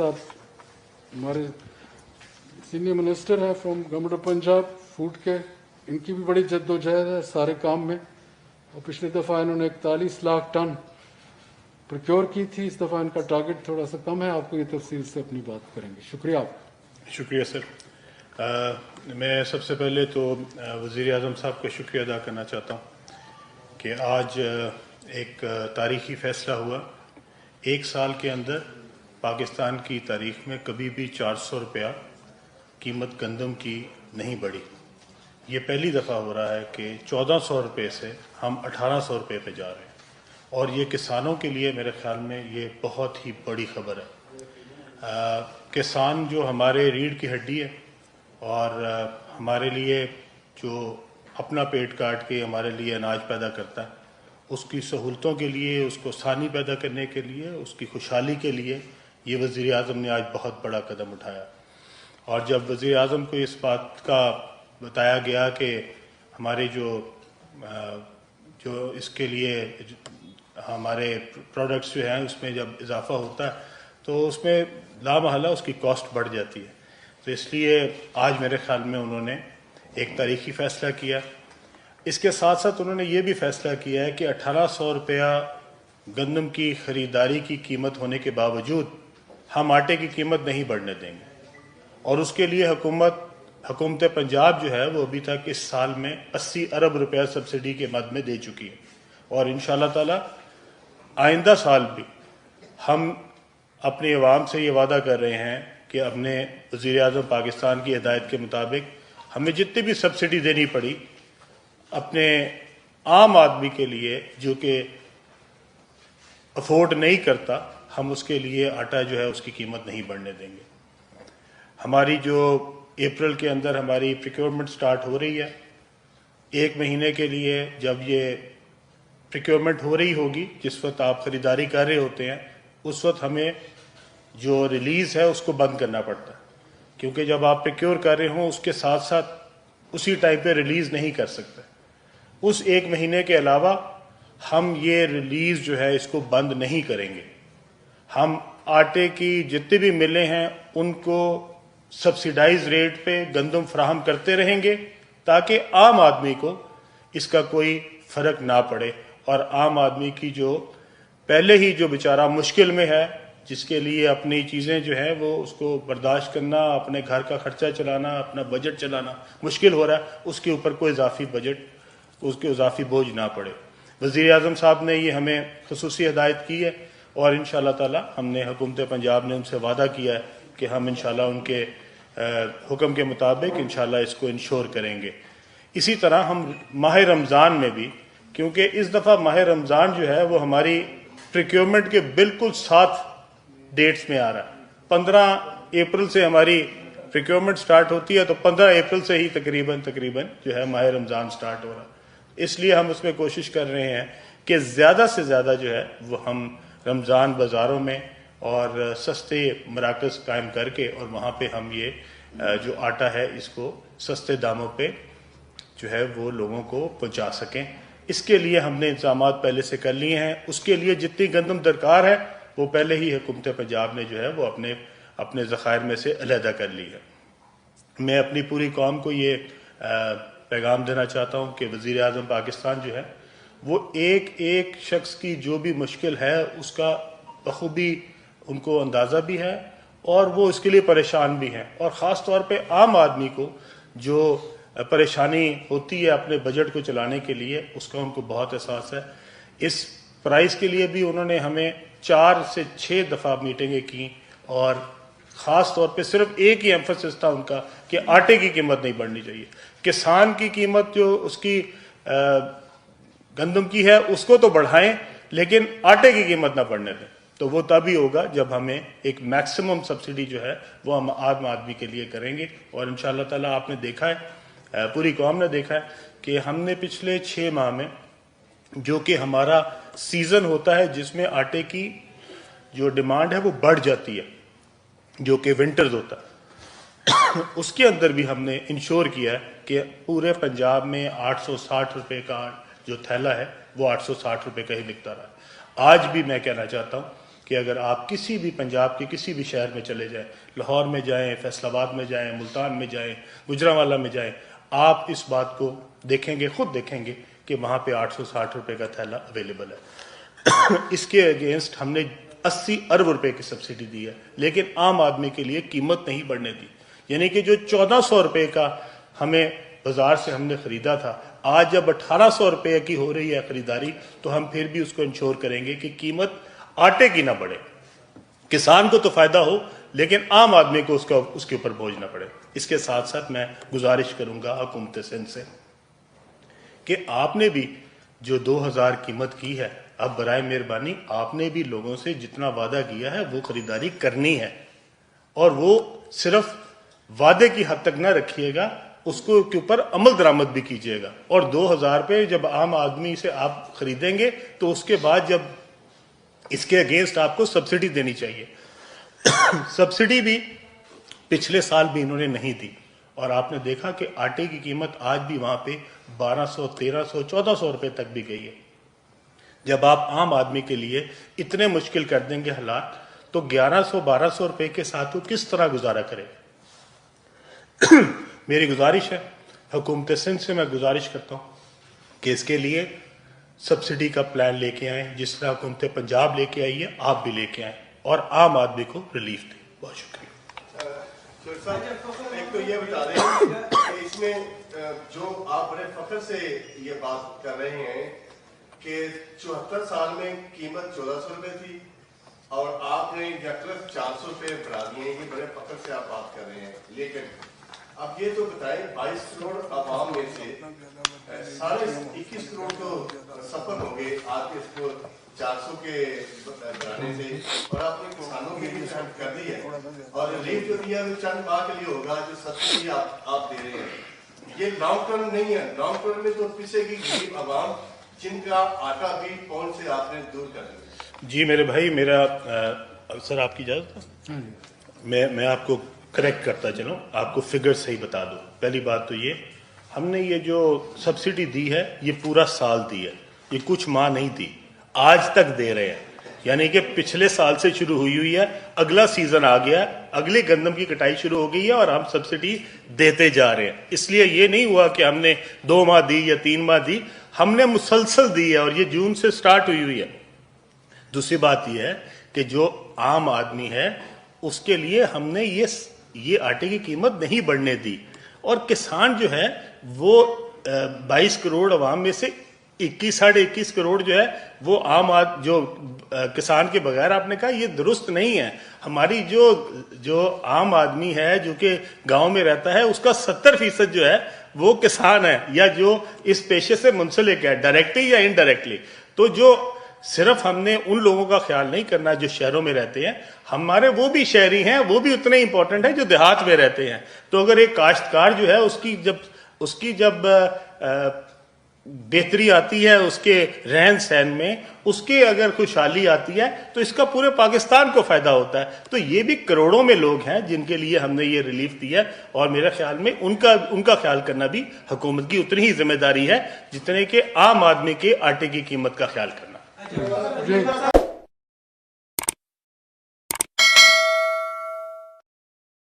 साथ हमारे senior minister हैं from government of Punjab food के, इनकी भी बड़ी जद्दोजहद है सारे काम में। और पिछली दफ़ा इन्होंने 41 लाख टन प्रोक्योर की थी, इस दफ़ा इनका टारगेट थोड़ा सा कम है। आपको ये तफसील से अपनी बात करेंगे। शुक्रिया। शुक्रिया सर। मैं सबसे पहले तो वज़ीर आज़म साहब का शुक्रिया अदा करना चाहता हूँ कि आज एक तारीख़ी फ़ैसला हुआ। एक साल के अंदर पाकिस्तान की तारीख़ में कभी भी 400 रुपया कीमत गंदम की नहीं बढ़ी। ये पहली दफ़ा हो रहा है कि 1400 रुपये से हम 1800 रुपये पे जा रहे हैं, और ये किसानों के लिए मेरे ख़्याल में ये बहुत ही बड़ी ख़बर है। किसान जो हमारे रीढ़ की हड्डी है और हमारे लिए जो अपना पेट काट के हमारे लिए अनाज पैदा करता है, उसकी सहूलतों के लिए, उसको आसानी पैदा करने के लिए, उसकी खुशहाली के लिए ये वज़ीर आज़म ने आज बहुत बड़ा कदम उठाया। और जब वज़ीर आज़म को इस बात का बताया गया कि हमारे जो इसके लिए हमारे प्रोडक्ट्स जो हैं उसमें जब इजाफ़ा होता है तो उसमें लामहला उसकी कॉस्ट बढ़ जाती है, तो इसलिए आज मेरे ख़्याल में उन्होंने एक तारीख़ी फ़ैसला किया। इसके साथ साथ उन्होंने ये भी फ़ैसला किया है कि 1800 रुपया गंदम की ख़रीदारी की कीमत होने के बावजूद हम आटे की कीमत नहीं बढ़ने देंगे, और उसके लिए हुकूमत पंजाब जो है वो अभी तक इस साल में 80 अरब रुपया सब्सिडी के मद में दे चुकी है। और इंशाअल्लाह ताला आइंदा साल भी हम अपनी आवाम से ये वादा कर रहे हैं कि अपने वज़ीर आज़म पाकिस्तान की हिदायत के मुताबिक हमें जितनी भी सब्सिडी देनी पड़ी अपने आम आदमी के लिए जो कि अफोर्ड नहीं करता, हम उसके लिए आटा जो है उसकी कीमत नहीं बढ़ने देंगे। हमारी जो अप्रैल के अंदर हमारी प्रोक्योरमेंट स्टार्ट हो रही है, एक महीने के लिए जब ये प्रोक्योरमेंट हो रही होगी, जिस वक्त आप ख़रीदारी कर रहे होते हैं, उस वक्त हमें जो रिलीज़ है उसको बंद करना पड़ता है, क्योंकि जब आप प्रोक्योर कर रहे हों उसके साथ साथ उसी टाइम पे रिलीज़ नहीं कर सकते। उस एक महीने के अलावा हम ये रिलीज़ जो है इसको बंद नहीं करेंगे। हम आटे की जितनी भी मिलें हैं उनको सब्सिडाइज रेट पे गंदम फराहम करते रहेंगे ताकि आम आदमी को इसका कोई फ़र्क ना पड़े, और आम आदमी की जो पहले ही जो बेचारा मुश्किल में है, जिसके लिए अपनी चीज़ें जो हैं वो उसको बर्दाश्त करना, अपने घर का खर्चा चलाना, अपना बजट चलाना मुश्किल हो रहा है, उसके ऊपर कोई इजाफी बजट, उसके इजाफी बोझ ना पड़े। वज़ीर आज़म साहब ने ये हमें खुसूसी हिदायत की है, और इंशाअल्लाह ताला हमने हुकूमत पंजाब ने उनसे वादा किया है कि हम इंशाअल्लाह उनके हुक्म के मुताबिक इंशाअल्लाह इसको इंश्योर करेंगे। इसी तरह हम माह रमज़ान में भी, क्योंकि इस दफ़ा माह रमज़ान जो है वो हमारी प्रोक्योरमेंट के बिल्कुल साथ डेट्स में आ रहा है। 15 अप्रैल से हमारी प्रोक्योरमेंट स्टार्ट होती है, तो 15 अप्रैल से ही तकरीबन जो है माह रमज़ान स्टार्ट हो रहा है। इसलिए हम उसमें कोशिश कर रहे हैं कि ज़्यादा से ज़्यादा जो है वो हम रमज़ान बाज़ारों में और सस्ते मराकज़ कायम करके और वहाँ पे हम ये जो आटा है इसको सस्ते दामों पे जो है वो लोगों को पहुँचा सकें। इसके लिए हमने इंतजामात पहले से कर लिए हैं। उसके लिए जितनी गंदम दरकार है वो पहले ही हुकूमत पंजाब ने जो है वो अपने ज़खायर में से अलहदा कर ली है। मैं अपनी पूरी कौम को ये पैगाम देना चाहता हूँ कि वज़ीर आज़म पाकिस्तान जो है वो एक एक शख्स की जो भी मुश्किल है उसका बखूबी उनको अंदाज़ा भी है, और वो इसके लिए परेशान भी हैं, और ख़ास तौर पे आम आदमी को जो परेशानी होती है अपने बजट को चलाने के लिए, उसका उनको बहुत एहसास है। इस प्राइस के लिए भी उन्होंने हमें 4 से 6 दफ़ा मीटिंगें की, और ख़ास तौर पे सिर्फ एक ही एम्फसिस था उनका कि आटे की कीमत नहीं बढ़नी चाहिए। किसान की कीमत जो उसकी गंदम की है उसको तो बढ़ाएं, लेकिन आटे की कीमत ना बढ़ने दें। तो वो तभी होगा जब हमें एक मैक्सिमम सब्सिडी जो है वो हम आम आदमी के लिए करेंगे। और इंशाअल्लाह ताला आपने देखा है, पूरी कौम ने देखा है कि हमने पिछले 6 माह में, जो कि हमारा सीज़न होता है जिसमें आटे की जो डिमांड है वो बढ़ जाती है, जो कि विंटर्स होता है, उसके अंदर भी हमने इंश्योर किया है कि पूरे पंजाब में 860 रुपये का जो थैला है वो 860 रुपये का ही बिकता रहा है। आज भी मैं कहना चाहता हूँ کہ اگر آپ کسی بھی پنجاب کے کسی بھی شہر میں چلے جائیں، لاہور میں جائیں، فیصل آباد میں جائیں، ملتان میں جائیں، گجرانوالہ میں جائیں، آپ اس بات کو دیکھیں گے، خود دیکھیں گے کہ وہاں پہ 860 روپے کا تھیلا اویلیبل ہے۔ اس کے اگینسٹ ہم نے 80 ارب روپے کی سبسڈی دی ہے، لیکن عام آدمی کے لیے قیمت نہیں بڑھنے دی، یعنی کہ جو 1400 روپے کا ہمیں بازار سے ہم نے خریدا تھا، آج جب 1800 روپے کی ہو رہی ہے خریداری، تو ہم پھر بھی اس کو انشور کریں گے کہ قیمت آٹے کی نہ بڑھے، کسان کو تو فائدہ ہو لیکن عام آدمی کو اس کے اوپر بوجھ نہ پڑے۔ اس کے ساتھ ساتھ میں گزارش کروں گا حکومت سندھ سے کہ آپ نے بھی جو 2000 قیمت کی ہے، اب برائے مہربانی آپ نے بھی لوگوں سے جتنا وعدہ کیا ہے وہ خریداری کرنی ہے، اور وہ صرف وعدے کی حد تک نہ رکھیے گا، اس کو کے اوپر عمل درآمد بھی کیجیے گا۔ اور 2000 پہ جب عام آدمی سے آپ خریدیں گے تو اس کے بعد جب اس کے اگینسٹ آپ کو سبسڈی دینی چاہیے۔ سبسڈی بھی پچھلے سال بھی انہوں نے نہیں دی، اور آپ نے دیکھا کہ آٹے کی قیمت آج بھی وہاں پہ 1200 1300 1400 روپے تک بھی گئی ہے۔ جب آپ عام آدمی کے لیے اتنے مشکل کر دیں گے حالات، تو 1100 1200 روپے کے ساتھ وہ کس طرح گزارا کرے؟ میری گزارش ہے، حکومت سندھ سے میں گزارش کرتا ہوں کہ اس کے لیے سبسڈی کا پلان لے کے آئیں، جس طرح حکومت پنجاب لے کے آئی ہے، آپ بھی لے کے آئیں اور عام آدمی کو ریلیف دیں۔ بہت شکریہ۔ ایک تو یہ بتا دیں کہ اس میں جو آپ بڑے فخر سے یہ بات کر رہے ہیں کہ 74 سال میں قیمت 1400 روپے تھی اور آپ نے یکلف 400 روپے بڑھا دیے، یہ بڑے فخر سے آپ بات کر رہے ہیں، لیکن اب یہ تو بتائیں 22 کروڑ عوام میں سے 21 کروڑ تو سفر ہوں گے آپ اس کو 400 کے بڑھانے سے، اور آپ نے کسانوں کے لیے ہیلپ کر دی ہے، اور ریلیف جو دیا وہ چند ماہ کے لیے ہوگا جو سبسڈی آپ دے رہے ہیں، یہ لانگ ٹرم نہیں ہے۔ لانگ ٹرم میں تو پیچھے کی غریب عوام جن کا آٹا بھی پاؤنڈ سے آپ نے دور کر دیا۔ جی میرے بھائی، میرا سر آپ کی اجازت ہے، میں آپ کو کریکٹ کرتا چلوں، آپ کو فگر صحیح بتا دوں۔ پہلی بات تو یہ، ہم نے یہ جو سبسڈی دی ہے یہ پورا سال دی ہے، یہ کچھ ماہ نہیں دی، آج تک دے رہے ہیں، یعنی کہ پچھلے سال سے شروع ہوئی ہے، اگلا سیزن آ گیا، اگلے گندم کی کٹائی شروع ہو گئی ہے اور ہم سبسڈی دیتے جا رہے ہیں۔ اس لیے یہ نہیں ہوا کہ ہم نے 2 ماہ دی یا 3 ماہ دی، ہم نے مسلسل دی ہے، اور یہ جون سے سٹارٹ ہوئی ہے۔ دوسری بات یہ ہے کہ جو عام آدمی ہے اس کے لیے ہم نے یہ آٹے کی قیمت نہیں بڑھنے دی، اور کسان جو ہے وہ 22 کروڑ عوام میں سے 21 ساڑھے 21 کروڑ جو ہے وہ جو کسان کے بغیر، آپ نے کہا یہ درست نہیں ہے۔ ہماری جو عام آدمی ہے جو کہ گاؤں میں رہتا ہے، اس کا 70% جو ہے وہ کسان ہے، یا جو اس پیشے سے منسلک ہے، ڈائریکٹلی یا انڈائریکٹلی۔ تو جو صرف ہم نے ان لوگوں کا خیال نہیں کرنا جو شہروں میں رہتے ہیں، ہمارے وہ بھی شہری ہیں، وہ بھی اتنے امپورٹنٹ ہیں جو دیہات میں رہتے ہیں۔ تو اگر ایک کاشتکار جو ہے اس کی جب بہتری آتی ہے، اس کے رہن سہن میں اس کے اگر خوشحالی آتی ہے، تو اس کا پورے پاکستان کو فائدہ ہوتا ہے۔ تو یہ بھی کروڑوں میں لوگ ہیں جن کے لیے ہم نے یہ ریلیف دیا، اور میرے خیال میں ان کا خیال کرنا بھی حکومت کی اتنی ہی ذمہ داری ہے جتنے کہ عام آدمی کے آٹے کی قیمت کا خیال کرنا۔